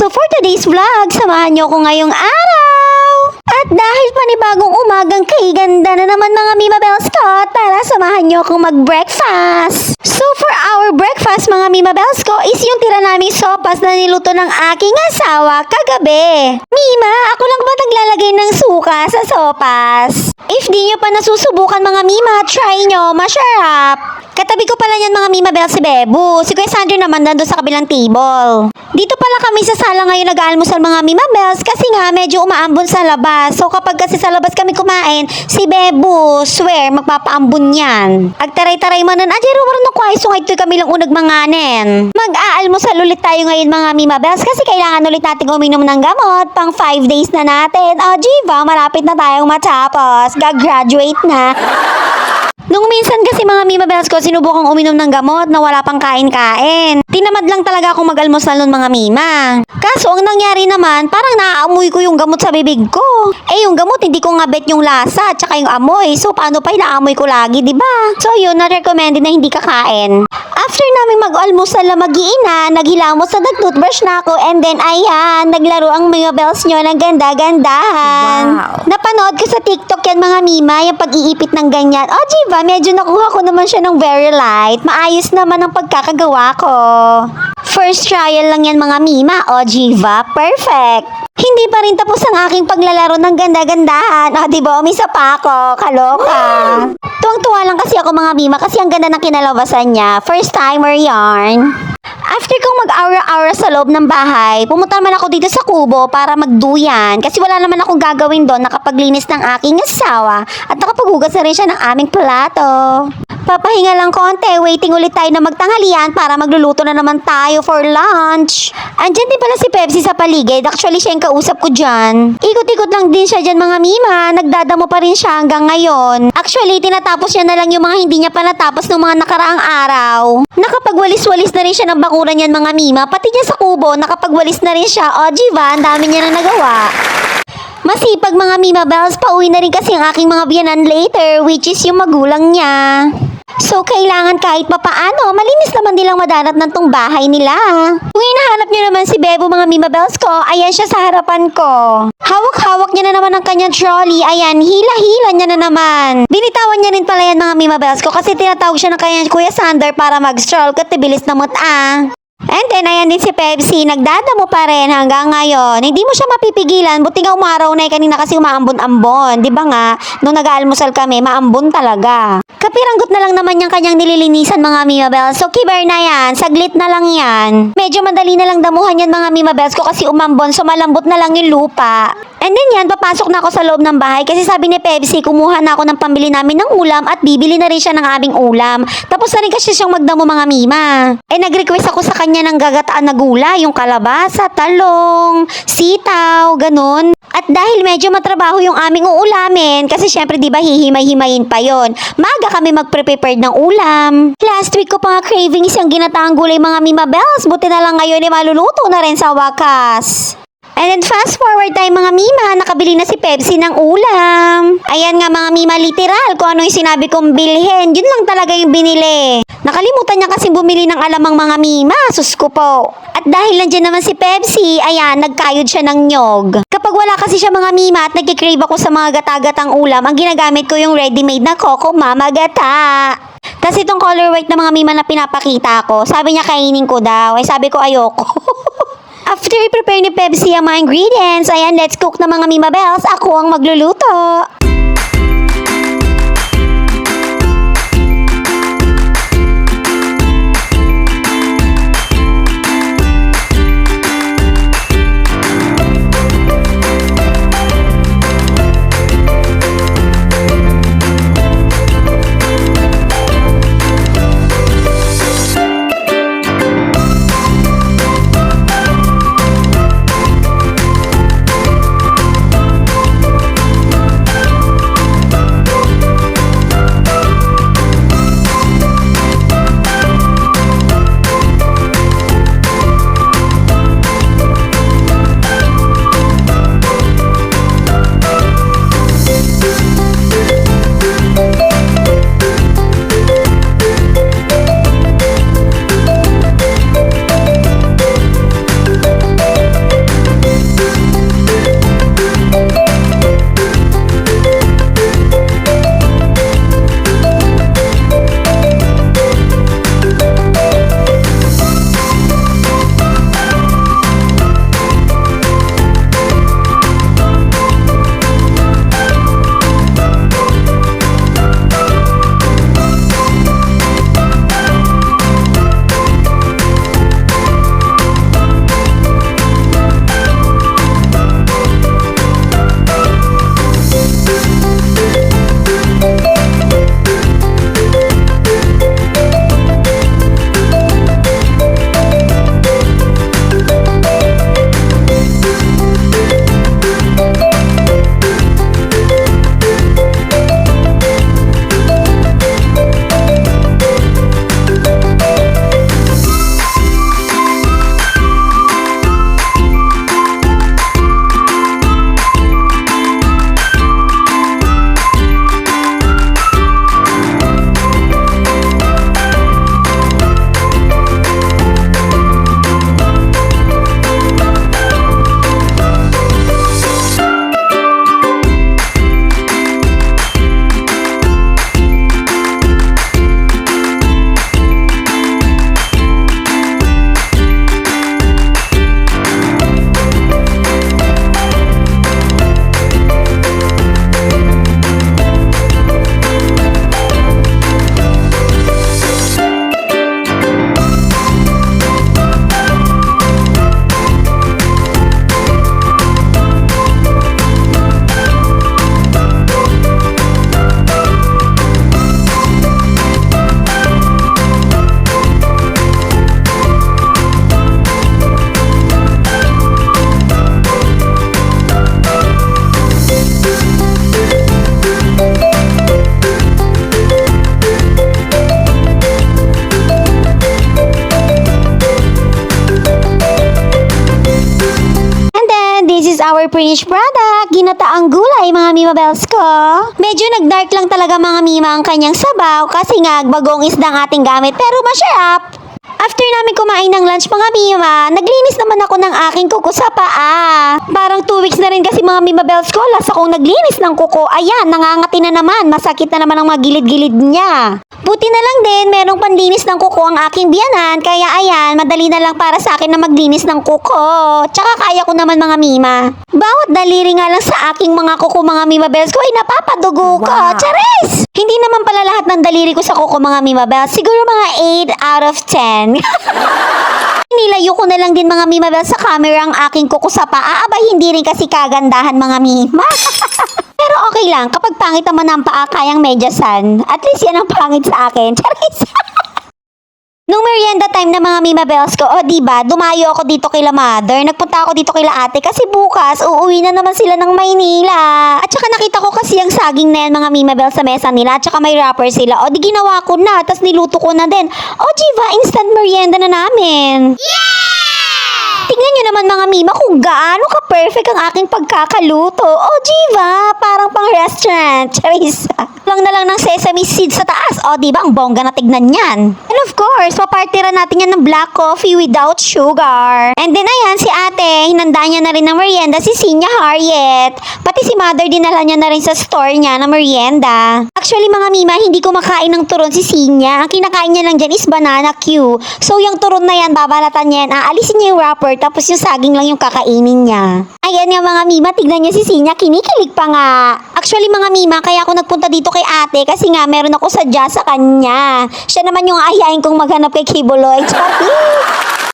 So for today's vlog, samahan nyo ko ngayong araw. At dahil panibagong umagang kay ganda na naman mga Mima Bells ko, tara samahan nyo akong mag-breakfast. So for our breakfast mga Mima Bells ko is yung tira naming sopas na niluto ng aking asawa kagabi. Mima, ako lang ba naglalagay ng suka sa sopas? If di nyo pa nasusubukan mga Mima, try nyo, masarap. Katabi ko pala yan mga Mima Bells si Bebu. Si Kuya Sandro naman nandun sa kabilang table. Dito pala kami sa sala ngayon nag-aalmusal mga Mima Bells kasi nga medyo umaambon sa labas. So kapag kasi sa labas kami kumain, si Bebu, swear, magpapaambon yan. Agtaray-taray manan, ajero maran no kway, sungay to'y kami lang unag manganen. Mag-aalmusal ulit tayo ngayon mga Mima Bells kasi kailangan ulit natin uminom ng gamot. Pang 5 days na natin. O Jiva, malapit na tayong matapos. Gag-graduate na. Nung minsan kasi mga Mima Bells ko, sinubukang uminom ng gamot na wala pang kain-kain. Tinamad lang talaga akong mag-almusal nun mga Mima. Kaso ang nangyari naman, parang naaamoy ko yung gamot sa bibig ko. Eh yung gamot, hindi ko nga bet yung lasa at saka yung amoy. So paano pa inaamoy ko lagi, diba? So yun, na-recommended na hindi kakain. After namin mag-almusal na mag-iina, naghilamos na nag-toothbrush na ako and then ayan, naglaro ang Mima Bells nyo ng ganda-gandahan. Wow. Napanood ko sa TikTok yan mga Mima, yung pag-iipit ng ganyan. O Jiva, medyo nakuha ko naman siya ng very light. Maayos naman ang pagkakagawa ko. First trial lang yan mga Mima. O Jiva, perfect. Hindi pa rin tapos ang aking paglalaro ng ganda-gandahan. O diba, umisa pa ako. Kaloka. Tuwang-tuwa lang kasi ako mga Mima kasi ang ganda ng kinalabasan niya. First timer yarn. After kong mag-aura-aura sa loob ng bahay, pumunta naman ako dito sa kubo para magduyan kasi wala naman akong gagawin doon nakapaglinis ng aking asawa at nakapaghugas na rin siya ng aming plato. Papahinga lang konti, waiting ulit tayo na magtanghalian para magluluto na naman tayo for lunch. Andyan din pala si Pepsi sa paligid, actually siya yung kausap ko dyan. Ikot-ikot lang din siya dyan mga Mima, nagdadamo pa rin siya hanggang ngayon. Actually, tinatapos niya na lang yung mga hindi niya pa natapos ng mga nakaraang araw. Nakapagwalis-walis na rin siya ng bakuran yan mga Mima, pati niya sa kubo, nakapagwalis na rin siya. O Jiva, ang dami niya na nagawa. Masipag mga Mima Bells, pauwi na rin kasi ang aking mga biyanan later, which is yung magulang niya. So, kailangan kahit papaano, malinis naman nilang madanat ng tong bahay nila. Kung hinahanap niyo naman si Bebo mga Mima Bells ko, ayan siya sa harapan ko. Hawak-hawak niya na naman ang kanyang trolley, ayan, hila-hila niya na naman. Binitawan niya rin pala yan mga Mima Bells ko kasi tinatawag siya ng kanyang Kuya Sander para mag-stroll kasi bilis na muta. And then, ayan din si Pepsi, nagdadamo pa rin hanggang ngayon. Hindi mo siya mapipigilan, buti nga umaraw na kanina kasi umaambon-ambon. Di ba nga, nung nag-aalmusal kami, maambon talaga. Kapiranggot na lang naman yung kanyang nililinisan mga Mima Bells. So, kiber na yan, saglit na lang yan. Medyo madali na lang damuhan yan mga Mima Bells ko kasi umambon, so malambot na lang yung lupa. And then yan, papasok na ako sa loob ng bahay kasi sabi ni Pepsi, kumuha na ako ng pambili namin ng ulam at bibili na rin siya ng aming ulam. Tapos na rin kasi siyang magdamo mga Mima. Eh, nag-request ako sa kanya ng gagataan na gulay, yung kalabasa, talong, sitaw, ganun. At dahil medyo matrabaho yung aming uulamin, kasi syempre diba hihimay-himayin pa yon, maaga kami mag-prepare ng ulam. Last week ko pa nga cravings yung ginataang gulay mga Mima Bells, buti na lang ngayon maluluto na rin sa wakas. And then fast forward tayo mga Mima, nakabili na si Pepsi ng ulam. Ayan nga mga Mima, literal, kung ano yung sinabi kong bilhin, yun lang talaga yung binili. Nakalimutan niya kasi bumili ng alamang mga Mima, sus ko po. At dahil nandiyan naman si Pepsi, ayan, nagkayod siya ng nyog. Kapag wala kasi siya mga Mima at nagkikrave ako sa mga gata-gatang ulam, ang ginagamit ko yung ready-made na Coco Mama Gata. Tapos itong color white na mga Mima na pinapakita ko, sabi niya kainin ko daw, ay sabi ko ayoko. After i-prepare ni Pepsi ang mga ingredients, ayan, let's cook na mga Mima Bells. Ako ang magluluto. for finished product, ginataang gulay mga Mima Bells ko. Medyo nag-dark lang talaga mga Mima ang kanyang sabaw kasi nga bagong isda ang ating gamit pero masarap. After namin kumain ng lunch mga Mima, naglinis naman ako ng aking kuko sa paa. Parang 2 weeks na rin kasi mga Mima Bells ko, last akong naglinis ng kuko. Ayan, nangangati na naman, masakit na naman ang mga gilid-gilid niya. Buti na lang din, merong panlinis ng kuko ang aking biyanan, kaya ayan, madali na lang para sa akin na maglinis ng kuko. Tsaka kaya ko naman mga Mima. Bawat daliri nga lang sa aking mga kuko mga Mima Bells ko ay napapadugo ko. Charis! Hindi naman pala lahat ng daliri ko sa kuko mga Mima Bells, siguro mga 8 out of 10. Nilayo ko na lang din mga Mima Bells sa camera ang aking kuko sa paa. Aba, hindi rin kasi kagandahan mga Mima. Pero okay lang, kapag pangit naman ang paa, kayang medyasan. At least yan ang pangit sa akin. Charis! Nung merienda time na mga Mima Bells ko, diba, dumayo ako dito kila mother, nagpunta ako dito kila ate kasi bukas, uuwi na naman sila ng Maynila. At saka nakita ko kasi ang saging na yan mga Mima Bells sa mesa nila, at saka may wrapper sila. Di ginawa ko na, tas niluto ko na din. Jiva, instant merienda na namin. Tingnan nyo naman mga Mima kung gaano ka-perfect ang aking pagkakaluto. Jiva, parang pang restaurant. Charis. Lang na lang ng sesame seeds sa taas. Diba, ang bongga na tignan yan. And of course, papartira natin yan ng black coffee without sugar. And then ayan, si ate, hinanda niya na rin ng merienda si Sinya Harriet. Pati si mother, dinala niya na rin sa store niya na merienda. Actually mga Mima, hindi kumakain ng turon si Sinya. Ang kinakain niya lang dyan is banana Q. So yung turon na yan, babalatan niya yan, aalisin niya yung wrapper, tapos yung saging lang yung kakainin niya. Ayan nga mga Mima, tignan niya si Sinya, kinikilig pa nga. Actually mga Mima, kaya ako nagpunta dito kay ate kasi nga meron ako sadya sa kanya. Siya naman yung aayain kong maghanap kay Kibuloy.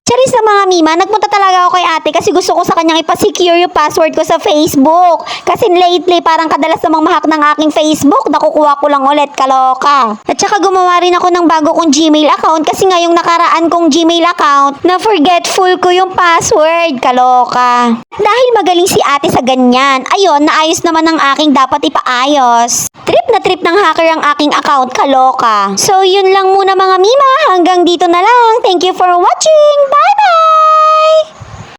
Charis na mga Mima, nagpunta talaga ako kay ate kasi gusto ko sa kanyang ipasecure yung password ko sa Facebook. Kasi lately, parang kadalas namang mahak ng aking Facebook, nakukuha ko lang ulit, kaloka. At saka gumawa rin ako ng bago kong Gmail account kasi nga yung nakaraan kong Gmail account, na forgetful ko yung password, kaloka. Dahil magaling si ate sa ganyan, ayun, naayos naman ang aking dapat ipaayos. Trip na trip ng hacker ang aking account, kaloka. So, yun lang muna mga Mima, hanggang dito na lang. Thank you for watching. Bye-bye!